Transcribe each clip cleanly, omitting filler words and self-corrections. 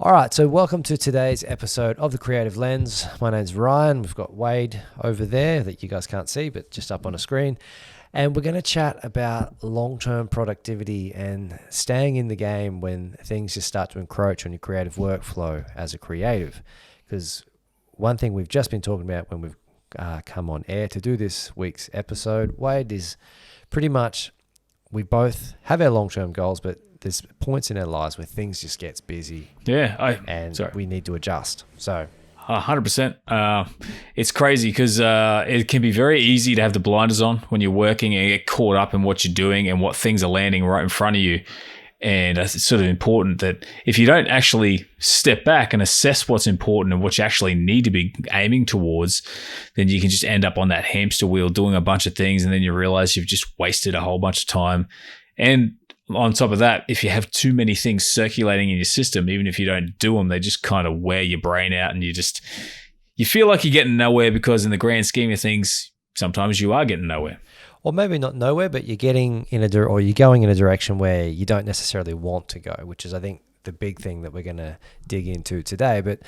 All right, so welcome to today's episode of the Creative Lens. My name's Ryan. We've got Wade over there that you guys can't see, but just up on a screen. And we're going to chat about long-term productivity and staying in the game when things just start to encroach on your creative workflow as a creative. Because one thing we've just been talking about when we've come on air to do this week's episode, Wade, is pretty much we both have our long-term goals, but there's points in our lives where things just gets busy. We need to adjust. So 100%. It's crazy because it can be very easy to have the blinders on when you're working and get caught up in what you're doing and what things are landing right in front of you. And it's sort of important that if you don't actually step back and assess what's important and what you actually need to be aiming towards, then you can just end up on that hamster wheel doing a bunch of things, and then you realize you've just wasted a whole bunch of time. And on top of that, if you have too many things circulating in your system, even if you don't do them, they just kind of wear your brain out, and you feel like you're getting nowhere because in the grand scheme of things, sometimes you are getting nowhere. Or maybe not nowhere, but you're getting you're going in a direction where you don't necessarily want to go, which is, I think, the big thing that we're going to dig into today. But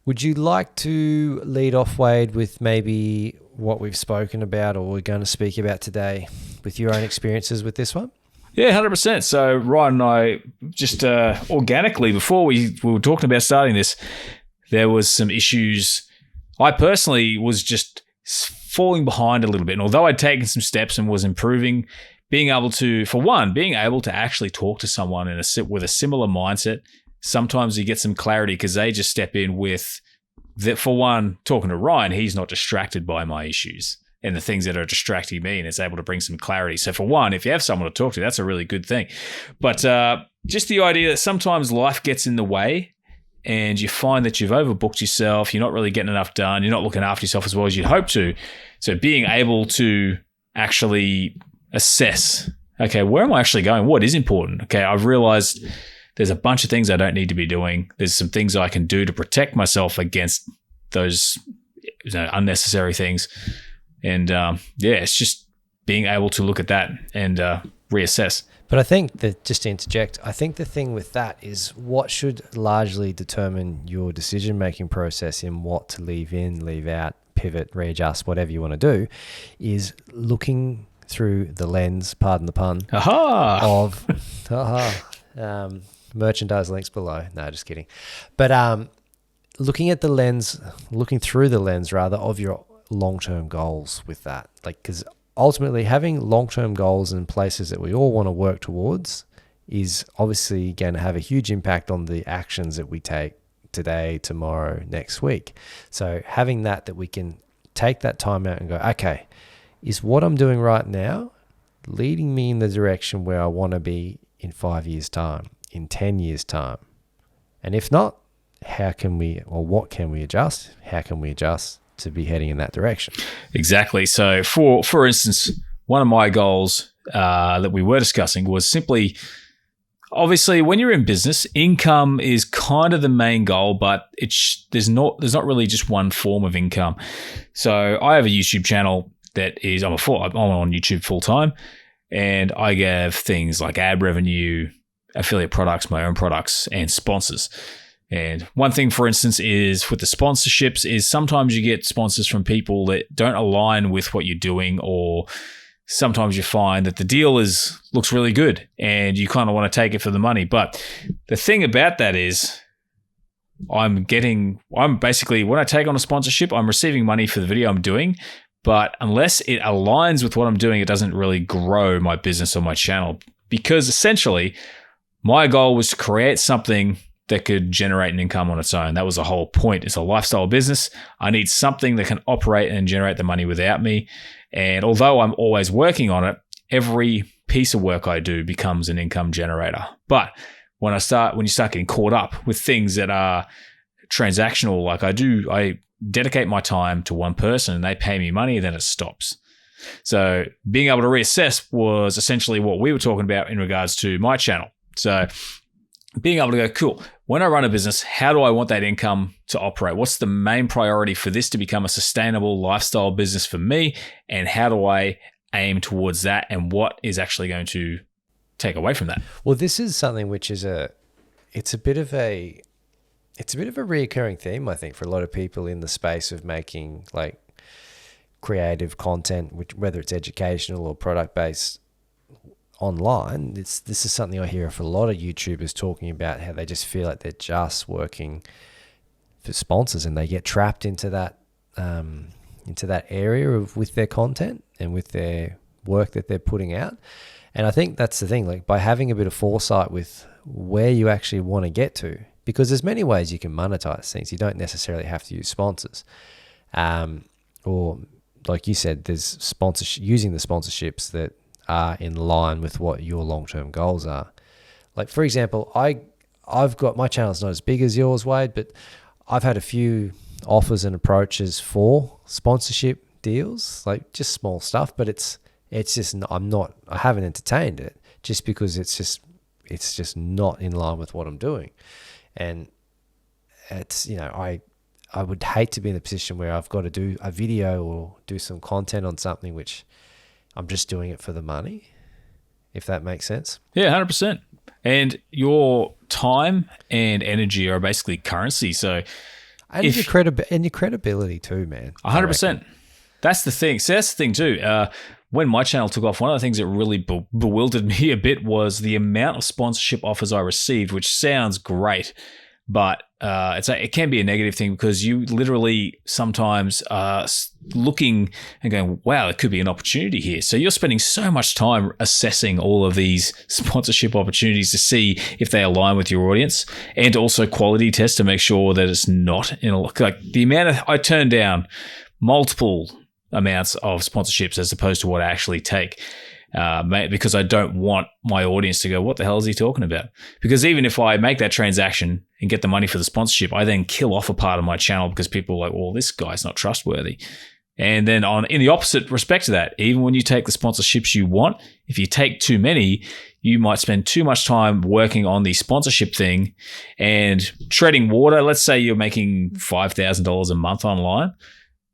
would you like to lead off, Wade, with maybe what we've spoken about or we're going to speak about today with your own experiences with this one? Yeah, 100%. So Ryan and I just organically, before we were talking about starting this, there was some issues. I personally was just falling behind a little bit. And although I'd taken some steps and was improving, being able to actually talk to someone with a similar mindset, sometimes you get some clarity because they just step in with that. For one, talking to Ryan, he's not distracted by my issues and the things that are distracting me, and it's able to bring some clarity. So for one, if you have someone to talk to, that's a really good thing. But just the idea that sometimes life gets in the way and you find that you've overbooked yourself, you're not really getting enough done, you're not looking after yourself as well as you'd hope to. So being able to actually assess, okay, where am I actually going? What is important? Okay, I've realized there's a bunch of things I don't need to be doing. There's some things I can do to protect myself against those unnecessary things. And it's just being able to look at that and reassess. But I think that, just to interject, I think the thing with that is what should largely determine your decision-making process in what to leave in, leave out, pivot, readjust, whatever you want to do, is looking through the lens, pardon the pun, of merchandise links below. No, just kidding. But looking through the lens rather of your long-term goals with that, because ultimately having long-term goals in places that we all want to work towards is obviously going to have a huge impact on the actions that we take today, tomorrow, next week. So having that we can take that time out and go, okay, is what I'm doing right now leading me in the direction where I want to be in 5 years' time, in 10 years' time? And if not, what can we adjust? How can we adjust to be heading in that direction? Exactly. So for instance, one of my goals that we were discussing was simply, obviously when you're in business, income is kind of the main goal, but there's not really just one form of income. So I have a YouTube channel that is, I'm on YouTube full time, and I have things like ad revenue, affiliate products, my own products, and sponsors. And one thing, for instance, is with the sponsorships is sometimes you get sponsors from people that don't align with what you're doing, or sometimes you find that the deal looks really good and you kind of want to take it for the money. But the thing about that is I'm basically, when I take on a sponsorship, I'm receiving money for the video I'm doing, but unless it aligns with what I'm doing, it doesn't really grow my business or my channel, because essentially my goal was to create something that could generate an income on its own. That was the whole point. It's a lifestyle business. I need something that can operate and generate the money without me. And although I'm always working on it, every piece of work I do becomes an income generator. But when you start getting caught up with things that are transactional, like I dedicate my time to one person and they pay me money, then it stops. So being able to reassess was essentially what we were talking about in regards to my channel. So being able to go, cool, when I run a business, how do I want that income to operate? What's the main priority for this to become a sustainable lifestyle business for me? And how do I aim towards that? And what is actually going to take away from that? Well, this is something which is it's a bit of a it's a bit of a reoccurring theme, I think, for a lot of people in the space of making like creative content, which whether it's educational or product based online. This is something I hear of a lot of YouTubers talking about, how they just feel like they're just working for sponsors, and they get trapped into that area of with their content and with their work that they're putting out. And I think that's the thing, like by having a bit of foresight with where you actually want to get to, because there's many ways you can monetize things. You don't necessarily have to use sponsors, or like you said, there's using the sponsorships that are in line with what your long-term goals are. Like for example, I've got, my channel's not as big as yours, Wade, but I've had a few offers and approaches for sponsorship deals, like just small stuff, but it's just I haven't entertained it just because it's just not in line with what I'm doing. And it's, I would hate to be in a position where I've got to do a video or do some content on something which I'm just doing it for the money, if that makes sense. Yeah, 100%. And your time and energy are basically currency. So, and your credibility too, man. 100%. That's the thing. So that's the thing too. When my channel took off, one of the things that really bewildered me a bit was the amount of sponsorship offers I received, which sounds great, but it can be a negative thing because you literally sometimes are looking and going, wow, it could be an opportunity here. So you're spending so much time assessing all of these sponsorship opportunities to see if they align with your audience, and also quality test to make sure that it's not like the amount I turned down multiple amounts of sponsorships as opposed to what I actually take. Because I don't want my audience to go, what the hell is he talking about? Because even if I make that transaction and get the money for the sponsorship, I then kill off a part of my channel because people are like, well, this guy's not trustworthy. And then in the opposite respect to that, even when you take the sponsorships you want, if you take too many, you might spend too much time working on the sponsorship thing and treading water. Let's say you're making $5,000 a month online.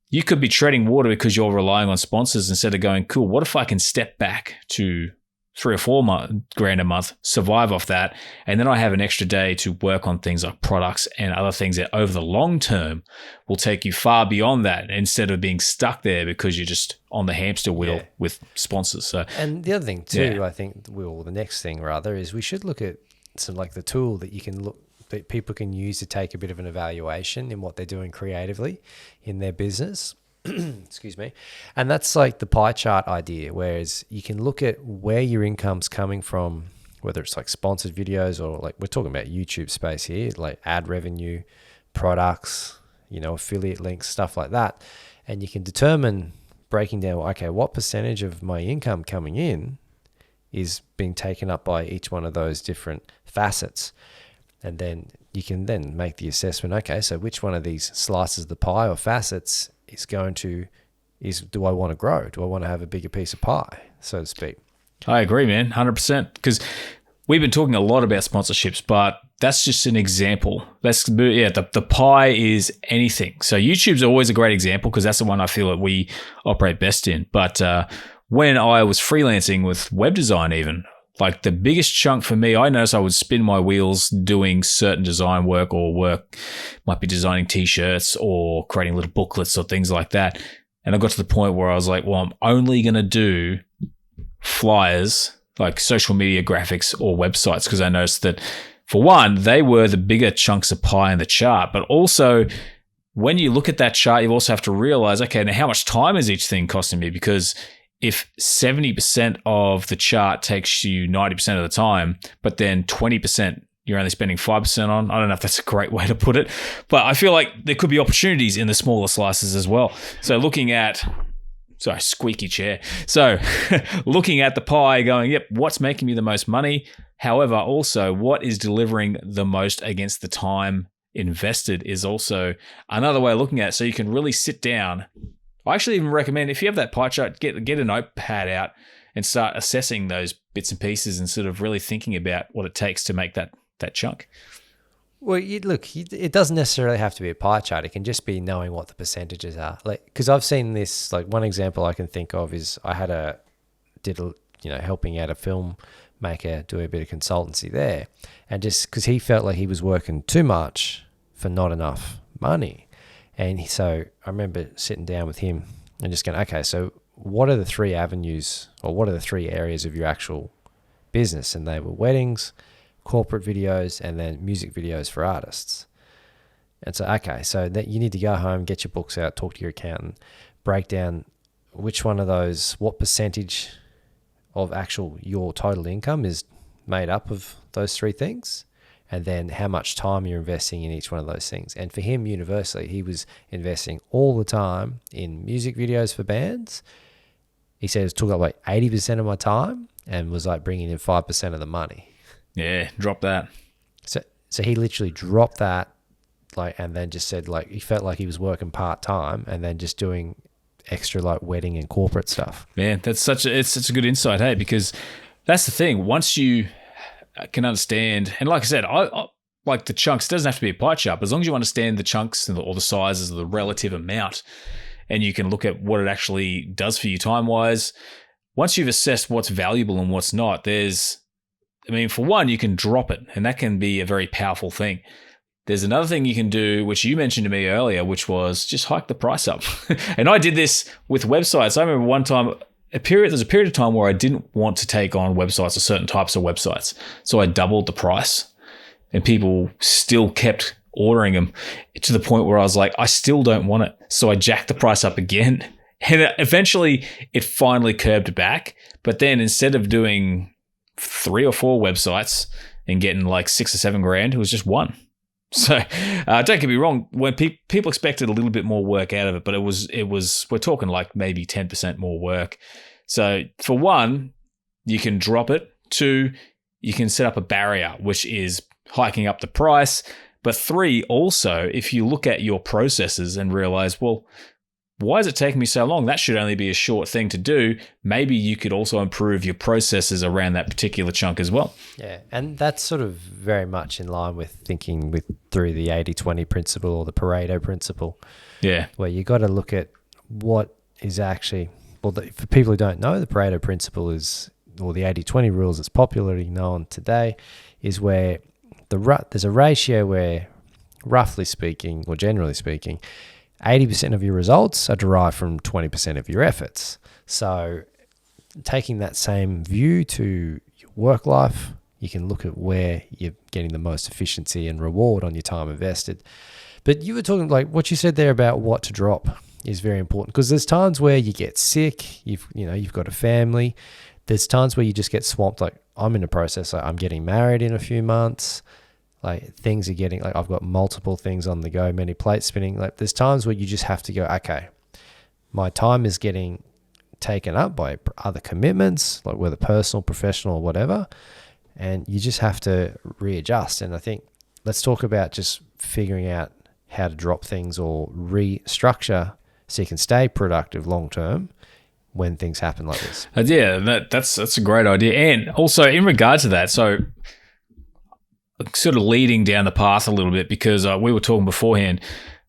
You could be treading water because you're relying on sponsors instead of going, cool, what if I can step back to $3 or $4 grand a month, survive off that, and then I have an extra day to work on things like products and other things that over the long term will take you far beyond that instead of being stuck there because you're just on the hamster wheel with sponsors. So, and the other thing too, I think, the next thing rather is we should look at some like the tool that you can look that people can use to take a bit of an evaluation in what they're doing creatively in their business. Excuse me. And that's like the pie chart idea, whereas you can look at where your income's coming from, whether it's like sponsored videos or like we're talking about YouTube space here, like ad revenue, products, affiliate links, stuff like that. And you can determine, breaking down, okay, what percentage of my income coming in is being taken up by each one of those different facets. And then you can then make the assessment, okay, so which one of these slices of the pie or facets do I want to grow? Do I want to have a bigger piece of pie, so to speak? I agree, man, 100%. Because we've been talking a lot about sponsorships, but that's just an example. The pie is anything. So YouTube's always a great example because that's the one I feel that we operate best in. But when I was freelancing with web design even, like the biggest chunk for me, I noticed I would spin my wheels doing certain design work might be designing t-shirts or creating little booklets or things like that. And I got to the point where I was like, well, I'm only going to do flyers, like social media graphics or websites, because I noticed that for one, they were the bigger chunks of pie in the chart. But also when you look at that chart, you also have to realize, okay, now how much time is each thing costing me? Because if 70% of the chart takes you 90% of the time, but then 20% you're only spending 5% on, I don't know if that's a great way to put it, but I feel like there could be opportunities in the smaller slices as well. So looking at, squeaky chair. So looking at the pie going, yep, what's making me the most money? However, also what is delivering the most against the time invested is also another way of looking at it. So you can really sit down. I actually even recommend, if you have that pie chart, get a notepad out and start assessing those bits and pieces and sort of really thinking about what it takes to make that chunk. Well, it doesn't necessarily have to be a pie chart. It can just be knowing what the percentages are. Like, because I've seen this, like one example I can think of is I did helping out a filmmaker, do a bit of consultancy there. And just because he felt like he was working too much for not enough money. And so I remember sitting down with him and just going, okay, so what are the 3 avenues, or what are the 3 areas of your actual business? And they were weddings, corporate videos, and then music videos for artists. And so, okay, so that you need to go home, get your books out, talk to your accountant, break down which one of those, what percentage of actual your total income is made up of those 3 things, and then how much time you're investing in each one of those things. And for him, universally, he was investing all the time in music videos for bands. He said it took up like 80% of my time and was like bringing in 5% of the money. Yeah, drop that. So he literally dropped that, like, and then just said like he felt like he was working part-time and then just doing extra like wedding and corporate stuff. Man, it's such a good insight, hey, because that's the thing. Once you can understand, and like I said, I like the chunks. It doesn't have to be a pie chart, but as long as you understand the chunks and or the sizes of the relative amount, and you can look at what it actually does for you time-wise. Once you've assessed what's valuable and what's not, for one, you can drop it, and that can be a very powerful thing. There's another thing you can do, which you mentioned to me earlier, which was just hike the price up. And I did this with websites. I remember one time, there's a period of time where I didn't want to take on websites or certain types of websites. So I doubled the price, and people still kept ordering them to the point where I was like, I still don't want it. So I jacked the price up again. And eventually it finally curbed back. But then instead of doing 3 or 4 websites and getting like 6 or 7 grand, it was just 1. So don't get me wrong, when people expected a little bit more work out of it, but it was we're talking like maybe 10% more work. So for one, you can drop it. 2, you can set up a barrier, which is hiking up the price. But 3, also, if you look at your processes and realize, well, why is it taking me so long? That should only be a short thing to do. Maybe you could also improve your processes around that particular chunk as well. Yeah, and that's sort of very much in line with thinking through the 80-20 principle or the Pareto principle. Yeah. Where you got to look at what is actually, for people who don't know, the Pareto principle is, or the 80-20 rules that's popularly known today, is where there's a ratio where, roughly speaking, or generally speaking, 80% of your results are derived from 20% of your efforts. So taking that same view to your work life, you can look at where you're getting the most efficiency and reward on your time invested. But you were talking, like what you said there about what to drop is very important, because there's times where you get sick, you've got a family. There's times where you just get swamped. Like I'm in a process, like I'm getting married in a few months. Like things are getting, like I've got multiple things on the go, many plates spinning. Like there's times where you just have to go, okay, my time is getting taken up by other commitments, like whether personal, professional, or whatever. And you just have to readjust. And I think let's talk about just figuring out how to drop things or restructure so you can stay productive long-term when things happen like this. Yeah, that's a great idea. And also in regard to that, so sort of leading down the path a little bit, because we were talking beforehand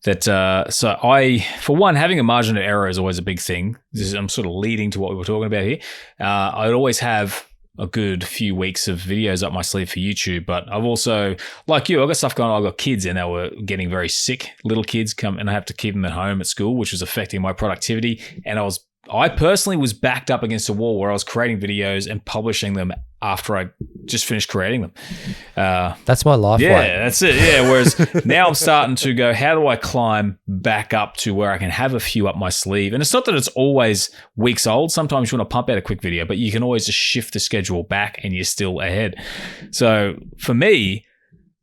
that so I, for one, having a margin of error is always a big thing. I'm sort of leading to what we were talking about here. I'd always have a good few weeks of videos up my sleeve for YouTube, but I've also, like you, I've got stuff going on. I've got kids and they were getting very sick. Little kids come and I have to keep them at home at school, which was affecting my productivity. And I personally was backed up against a wall where I was creating videos and publishing them after I just finished creating them. That's my life. Yeah, that's it. Yeah. Whereas now I'm starting to go, how do I climb back up to where I can have a few up my sleeve? And it's not that it's always weeks old. Sometimes you want to pump out a quick video, but you can always just shift the schedule back and you're still ahead. So for me,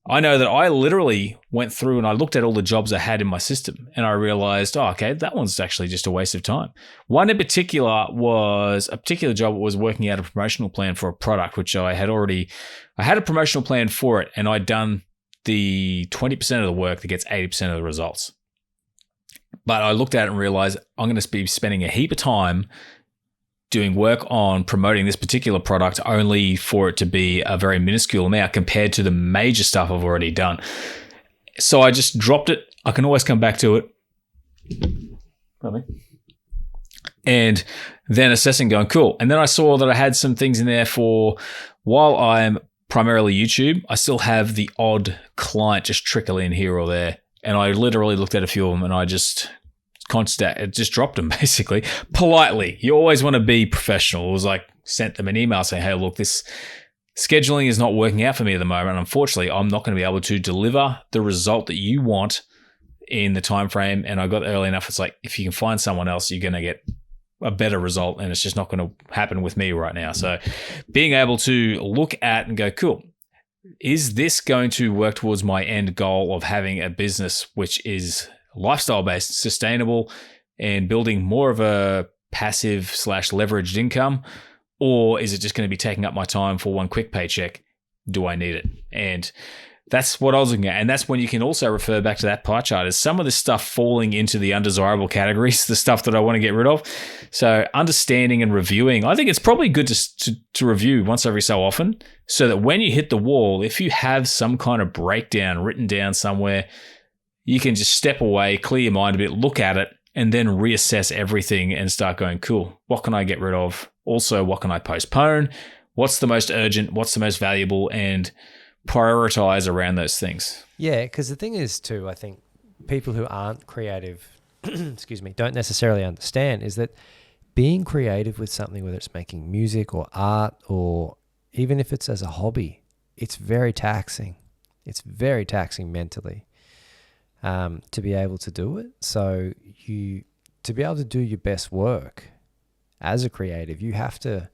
I know that I literally went through and I looked at all the jobs I had in my system and I realized, oh, okay, that one's actually just a waste of time. One in particular was a particular job that was working out a promotional plan for a product, which I had a promotional plan for it, and I'd done the 20% of the work that gets 80% of the results. But I looked at it and realized I'm going to be spending a heap of time doing work on promoting this particular product only for it to be a very minuscule amount compared to the major stuff I've already done. So I just dropped it. I can always come back to it. And then assessing, going, cool. And then I saw that I had some things in there for while I'm primarily YouTube. I still have the odd client just trickle in here or there. And I literally looked at a few of them and I just dropped them basically politely. You always want to be professional. It was like sent them an email saying, hey, look, this scheduling is not working out for me at the moment. Unfortunately, I'm not going to be able to deliver the result that you want in the time frame. And I got early enough. It's like, if you can find someone else, you're going to get a better result, and it's just not going to happen with me right now. So being able to look at and go, cool, is this going to work towards my end goal of having a business which is lifestyle-based, sustainable, and building more of a passive / leveraged income? Or is it just going to be taking up my time for one quick paycheck? Do I need it? And that's what I was looking at. And that's when you can also refer back to that pie chart, is some of this stuff falling into the undesirable categories, the stuff that I want to get rid of. So understanding and reviewing, I think it's probably good to review once every so often, so that when you hit the wall, if you have some kind of breakdown written down somewhere, you can just step away, clear your mind a bit, look at it, and then reassess everything and start going, cool, what can I get rid of? Also, what can I postpone? What's the most urgent? What's the most valuable? And prioritize around those things. Yeah, because the thing is too, I think people who aren't creative, excuse me, don't necessarily understand is that being creative with something, whether it's making music or art, or even if it's as a hobby, it's very taxing. It's very taxing mentally to be able to do it. So to be able to do your best work as a creative, you have to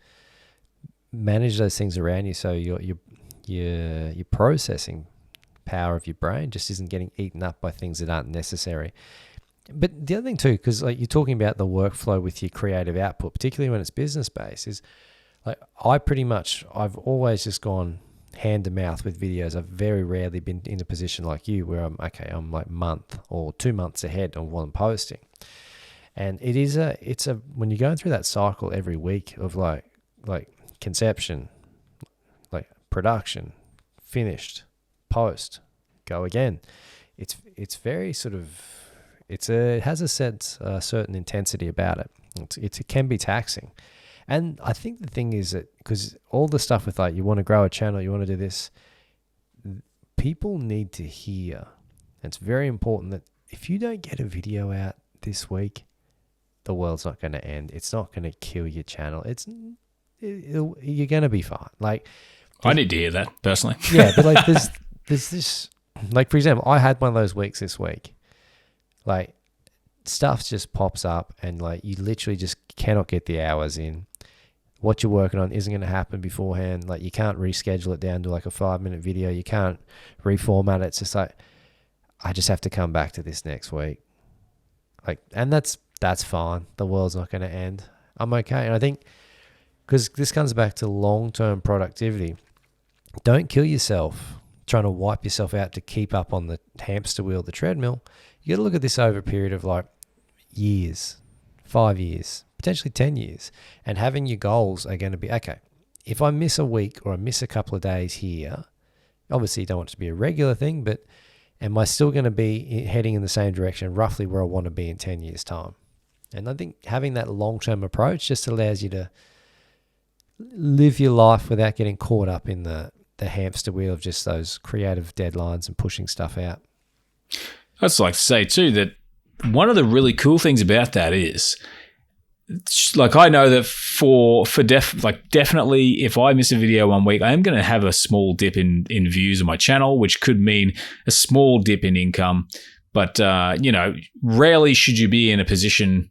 manage those things around you. So your processing power of your brain just isn't getting eaten up by things that aren't necessary. But the other thing too, because like you're talking about the workflow with your creative output, particularly when it's business based, is like I've always just gone hand to mouth with videos. I've very rarely been in a position like you where I'm like month or 2 months ahead of what I'm posting. And it's a when you're going through that cycle every week of like conception, like production, finished, post, go again. It's very sort of it has a certain intensity about it. It can be taxing, and I think the thing is that because all the stuff with like you want to grow a channel, you want to do this, people need to hear. And it's very important that if you don't get a video out this week, the world's not going to end. It's not going to kill your channel. You're going to be fine. Like, I need to hear that personally. Yeah, but like there's this, like for example, I had one of those weeks this week. Like stuff just pops up and like you literally just cannot get the hours in. What you're working on isn't going to happen beforehand. Like you can't reschedule it down to like a 5-minute video. You can't reformat it. It's just like, I just have to come back to this next week. Like, and that's fine. The world's not going to end. I'm okay. And I think because this comes back to long-term productivity, don't kill yourself trying to wipe yourself out to keep up on the hamster wheel, the treadmill. You got to look at this over a period of like years, 5 years, potentially 10 years. And having your goals are going to be, okay, if I miss a week or I miss a couple of days here, obviously you don't want it to be a regular thing, but am I still going to be heading in the same direction, roughly where I want to be in 10 years' time? And I think having that long-term approach just allows you to live your life without getting caught up in the hamster wheel of just those creative deadlines and pushing stuff out. I'd just like to say too that one of the really cool things about that is, like, I know that definitely if I miss a video 1 week, I am going to have a small dip in views on my channel, which could mean a small dip in income. But, rarely should you be in a position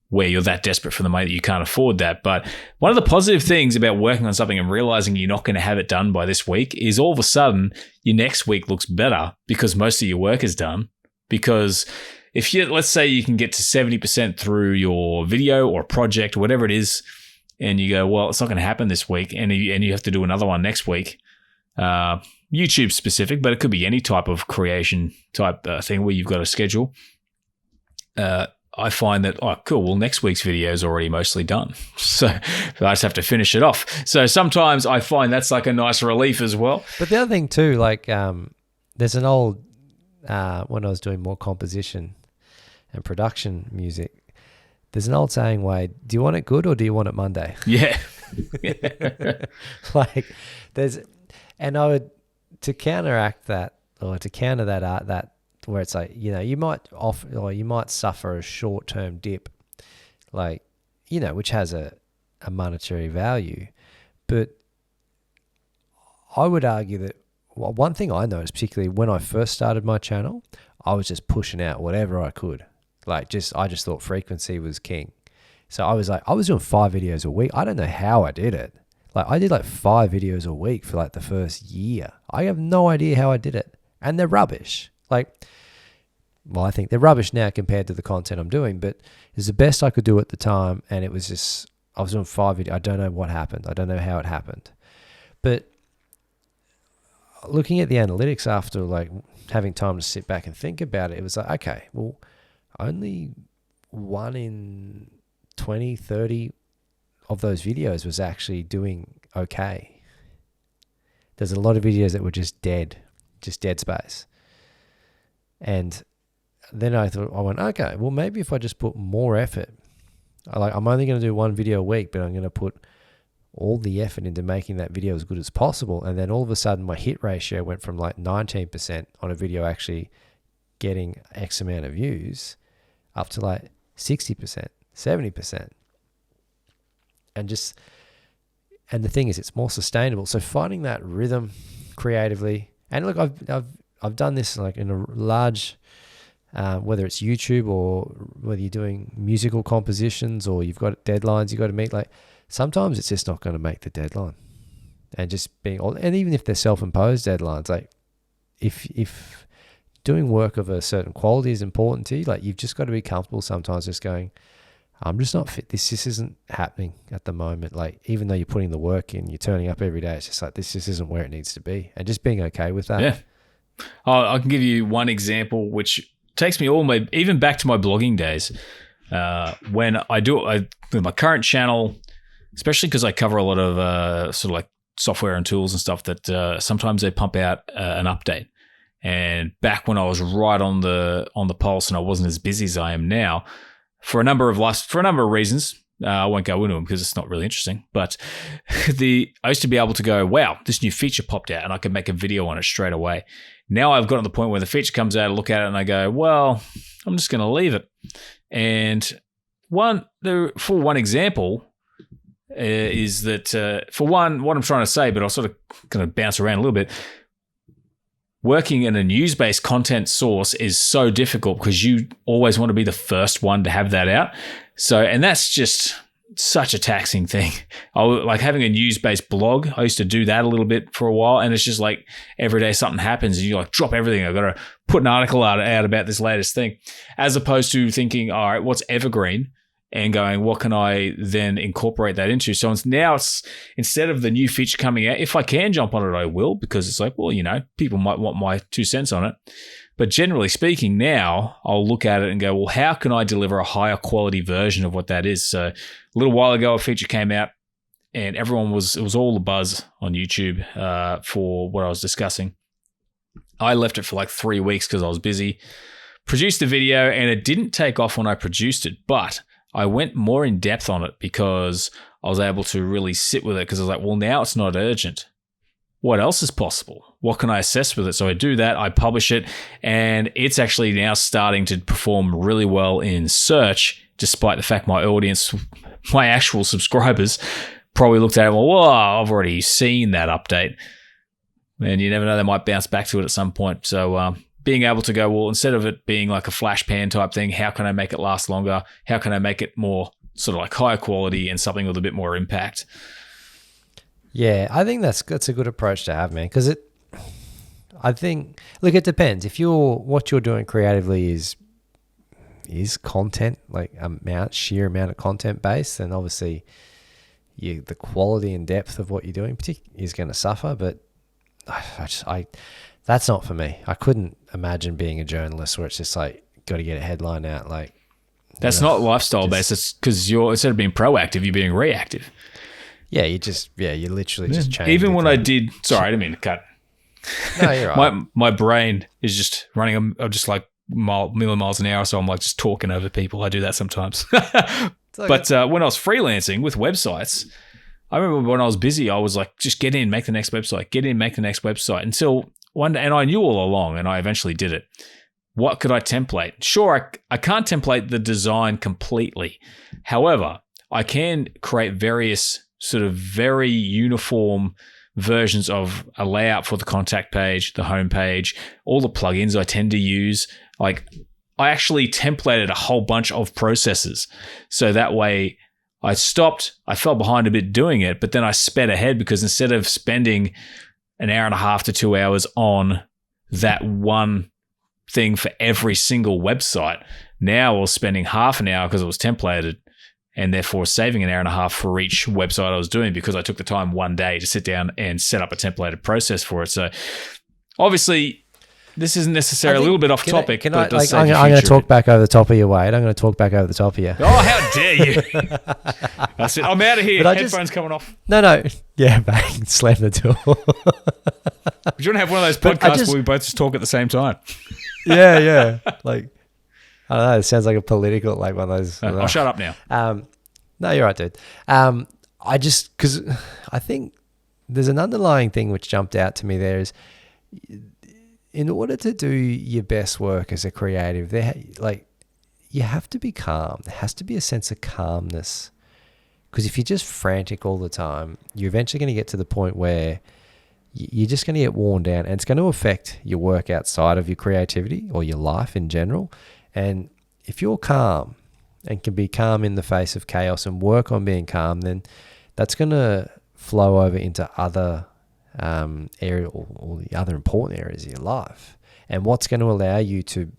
where you're that desperate for the money that you can't afford that. But one of the positive things about working on something and realizing you're not going to have it done by this week is all of a sudden your next week looks better because most of your work is done. Because if let's say you can get to 70% through your video or project, whatever it is, and you go, well, it's not going to happen this week, and you have to do another one next week, YouTube specific, but it could be any type of creation type thing where you've got a schedule. I find that, oh, cool, well, next week's video is already mostly done. So I just have to finish it off. So sometimes I find that's like a nice relief as well. But the other thing too, like there's an old, when I was doing more composition and production music, there's an old saying, Wade, do you want it good or do you want it Monday? Yeah. Like And I would, to counteract that, or to counter that art, that where it's like, you might suffer a short-term dip, like, which has a monetary value. But I would argue that one thing I noticed, particularly when I first started my channel, I was just pushing out whatever I could. Like, I just thought frequency was king. So I was doing 5 videos a week. I don't know how I did it. Like, I did like 5 videos a week for like the first year. I have no idea how I did it. And they're rubbish. Like, well, I think they're rubbish now compared to the content I'm doing, but it's the best I could do at the time. And it was just, I was doing 5 videos. I don't know what happened. I don't know how it happened. But looking at the analytics after like having time to sit back and think about it, it was like, okay, well, only 1 in 20, 30 of those videos was actually doing okay. There's a lot of videos that were just dead space. And then I went, okay, well, maybe if I just put more effort, I'm only going to do 1 video a week, but I'm going to put all the effort into making that video as good as possible. And then all of a sudden my hit ratio went from like 19% on a video actually getting X amount of views up to like 60%, 70%. And the thing is, it's more sustainable. So finding that rhythm creatively, and look, I've done this like in a large, whether it's YouTube or whether you're doing musical compositions or you've got deadlines you got to meet, like sometimes it's just not going to make the deadline. And and even if they're self-imposed deadlines, like if doing work of a certain quality is important to you, like you've just got to be comfortable sometimes just going, I'm just not fit. This just isn't happening at the moment. Like, even though you're putting the work in, you're turning up every day, it's just like, this just isn't where it needs to be. And just being okay with that. Yeah. I can give you one example, which takes me even back to my blogging days. When with my current channel, especially because I cover a lot of sort of like software and tools and stuff that sometimes they pump out an update. And back when I was right on the pulse and I wasn't as busy as I am now, for a number of reasons, I won't go into them because it's not really interesting. But I used to be able to go, wow, this new feature popped out, and I could make a video on it straight away. Now I've gotten to the point where the feature comes out, I look at it, and I go, well, I'm just going to leave it. And for one example, is that for one, what I'm trying to say, but I'll sort of going to bounce around a little bit. Working in a news-based content source is so difficult because you always want to be the first one to have that out. So, and that's just such a taxing thing. Like having a news-based blog, I used to do that a little bit for a while, and it's just like every day something happens and you like drop everything. I've got to put an article out about this latest thing, as opposed to thinking, all right, what's evergreen? And going, what can I then incorporate that into? So it's instead of the new feature coming out, if I can jump on it, I will, because it's like, well, people might want my 2 cents on it. But generally speaking, now I'll look at it and go, well, how can I deliver a higher quality version of what that is? So a little while ago, a feature came out and it was all the buzz on YouTube for what I was discussing. I left it for like 3 weeks because I was busy, produced the video, and it didn't take off when I produced it, but I went more in depth on it because I was able to really sit with it, because I was like, well, now it's not urgent. What else is possible? What can I assess with it? So I do that, I publish it, and it's actually now starting to perform really well in search, despite the fact my audience, my actual subscribers, probably looked at it and went, well, I've already seen that update. And you never know, they might bounce back to it at some point. So being able to go, well, instead of it being like a flash pan type thing, how can I make it last longer? How can I make it more sort of like higher quality and something with a bit more impact? Yeah, I think that's a good approach to have, man. Because I think, look, it depends. If what you're doing creatively is content, like sheer amount of content based, then obviously the quality and depth of what you're doing is going to suffer. But that's not for me. I couldn't imagine being a journalist where it's just like, got to get a headline out. Like, that's not lifestyle based. It's because instead of being proactive, you're being reactive. Yeah, you literally just change. Even when I did, sorry, I didn't mean to cut. No, you're right. My brain is just running. I'm just like million miles an hour, so I'm like just talking over people. I do that sometimes. But when I was freelancing with websites, I remember when I was busy, I was like, just get in, make the next website, get in, make the next website, until one day, and I knew all along, and I eventually did it. What could I template? Sure, I can't template the design completely. However, I can create various sort of very uniform versions of a layout for the contact page, the home page, all the plugins I tend to use. Like, I actually templated a whole bunch of processes. So that way I fell behind a bit doing it, but then I sped ahead, because instead of spending an hour and a half to 2 hours on that one thing for every single website, now I was spending half an hour because it was templated, and therefore saving an hour and a half for each website I was doing, because I took the time one day to sit down and set up a templated process for it. So obviously, this isn't necessarily a little bit off topic. I'm going to talk back over the top of you, Wade. I'm going to talk back over the top of you. Oh, how dare you! That's it. I'm out of here. Headphones coming off. No. Yeah, bang. Slam the door. Do you want to have one of those podcasts where we both just talk at the same time? Yeah. Like, I don't know. It sounds like a political, like one of those. I'll shut up now. No, you're right, dude. Because I think there's an underlying thing which jumped out to me there is, in order to do your best work as a creative, you have to be calm. There has to be a sense of calmness. Because if you're just frantic all the time, you're eventually going to get to the point where you're just going to get worn down, and it's going to affect your work outside of your creativity or your life in general. And if you're calm and can be calm in the face of chaos and work on being calm, then that's going to flow over into other area or the other important areas of your life. And what's going to allow you to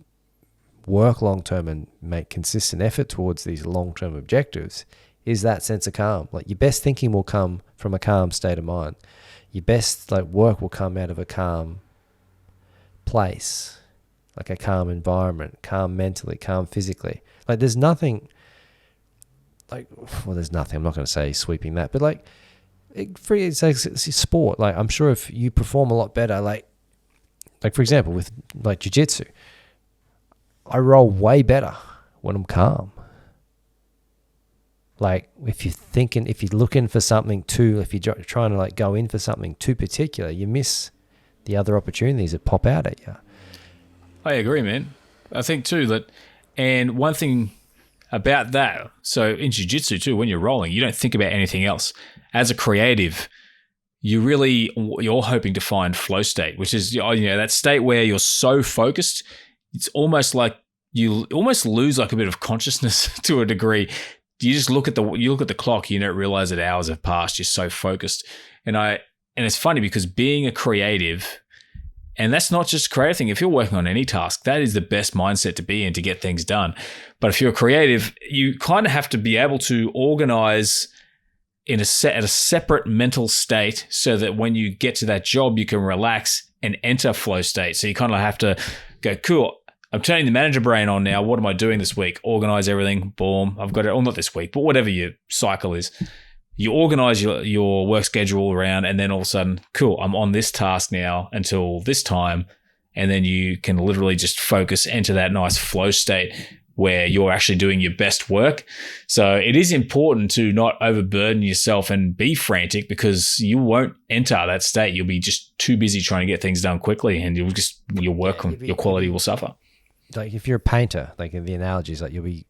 work long-term and make consistent effort towards these long-term objectives is that sense of calm. Like, your best thinking will come from a calm state of mind. Your best work will come out of a calm place, like a calm environment, calm mentally, calm physically. Like, there's nothing I'm not going to say sweeping that, but it's sport. Like, I'm sure if you perform a lot better, like for example, with like jiu-jitsu, I roll way better when I'm calm. Like, if you're looking for something if you're trying to go in for something too particular, you miss the other opportunities that pop out at you. I agree, man. I think too that, and one thing about that, so in jiu-jitsu too, when you're rolling, you don't think about anything else. As a creative, you're hoping to find flow state, which is, that state where you're so focused, it's almost like you almost lose like a bit of consciousness to a degree. You just look at the clock, you don't realize that hours have passed. You're so focused. And it's funny because being a creative, and that's not just a creative thing. If you're working on any task, that is the best mindset to be in to get things done. But if you're a creative, you kind of have to be able to organize at a separate mental state so that when you get to that job, you can relax and enter flow state. So you kind of have to go, cool, I'm turning the manager brain on now. What am I doing this week? Organize everything. Boom. I've got it. Well, not this week, but whatever your cycle is. You organize your work schedule around, and then all of a sudden, cool, I'm on this task now until this time. And then you can literally just focus, enter that nice flow state where you're actually doing your best work. So it is important to not overburden yourself and be frantic, because you won't enter that state. You'll be just too busy trying to get things done quickly, and your quality will suffer. Like, if you're a painter, like in the analogies, like you'll be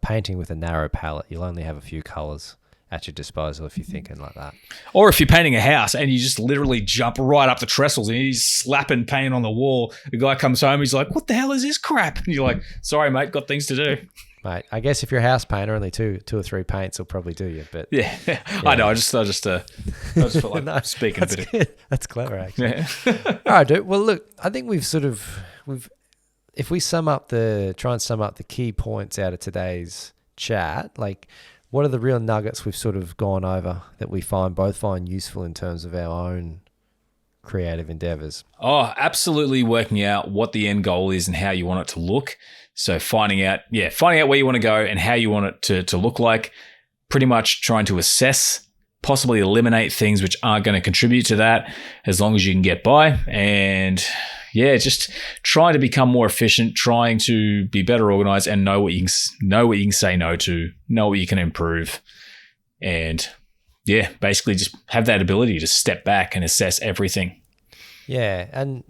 painting with a narrow palette. You'll only have a few colors at your disposal if you're thinking like that. Or if you're painting a house and you just literally jump right up the trestles and he's slapping paint on the wall, the guy comes home, he's like, what the hell is this crap? And you're like, sorry, mate, got things to do. Mate, I guess if you're a house painter, only two or three paints will probably do you. But yeah. I know. I just felt like no, speaking a bit. Good. That's clever, actually. Yeah. All right, dude. Well, look, I think we've if we try and sum up the key points out of today's chat, like, what are the real nuggets we've sort of gone over that we both find useful in terms of our own creative endeavors? Oh, absolutely working out what the end goal is and how you want it to look. So finding out where you want to go and how you want it to look like, pretty much trying to assess, possibly eliminate things which aren't going to contribute to that as long as you can get by. And yeah, just trying to become more efficient, trying to be better organized, and know what you can say no to, know what you can improve, and basically just have that ability to step back and assess everything. Yeah, and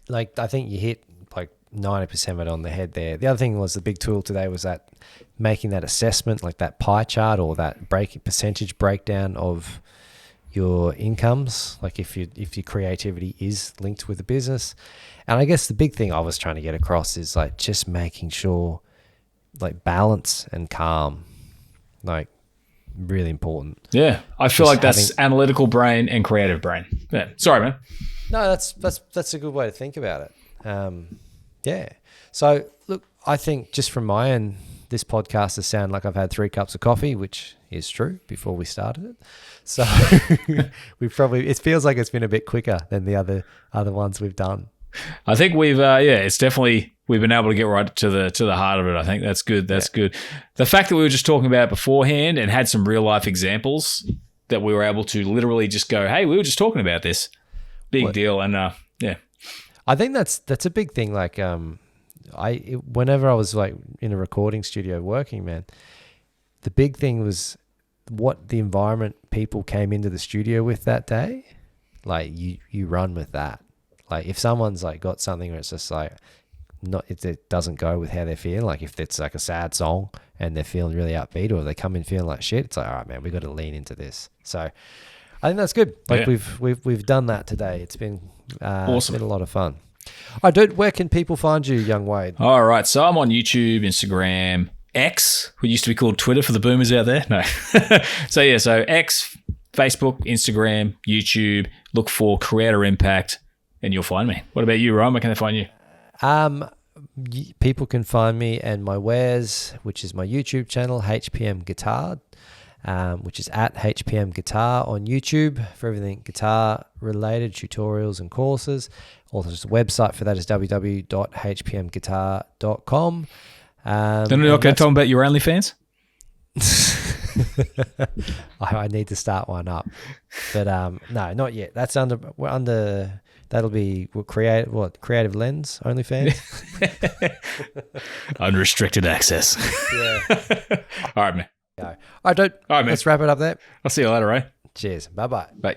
like I think you hit like 90% of it on the head there. The other thing was the big tool today was that making that assessment, like that pie chart or that percentage breakdown of your incomes, like if your creativity is linked with the business. And I guess the big thing I was trying to get across is like just making sure like balance and calm, like really important. Yeah, I feel like that's analytical brain and creative brain. Yeah, sorry, man. No, that's a good way to think about it. Yeah. So look, I think just from my end, this podcast has sounded like I've had 3 cups of coffee, which is true before we started it. So it feels like it's been a bit quicker than the other ones we've done. I think we've it's definitely, we've been able to get right to the heart of it. I think that's good. That's good. The fact that we were just talking about it beforehand and had some real life examples that we were able to literally just go, hey, we were just talking about this. Big deal. And I think that's a big thing. Like whenever I was like in a recording studio working, man, the big thing was what the environment people came into the studio with that day. Like you run with that. Like if someone's like got something where it's just like it doesn't go with how they're feeling, like if it's like a sad song and they're feeling really upbeat or they come in feeling like shit, it's like, all right, man, we got to lean into this. So I think that's good. Like we've done that today. It's been awesome. It's been a lot of fun. All right, dude, where can people find you, young Wade? All right, so I'm on YouTube, Instagram, X, who used to be called Twitter for the boomers out there. No. So X, Facebook, Instagram, YouTube. Look for Creator Impact, and you'll find me. What about you, Ryan? Where can they find you? People can find me and my wares, which is my YouTube channel, HPM Guitar, which is at HPM Guitar on YouTube for everything guitar related, tutorials and courses. Also, just a website for that is www.hpmguitar.com. Then you're not going to tell them about your OnlyFans? I need to start one up, but no, not yet. That's under that'll be Creative Lens OnlyFans. Unrestricted access. Yeah. All right, man. All right, dude. All right, man. Let's wrap it up there. I'll see you later, Ray. Cheers. Bye-bye. Bye.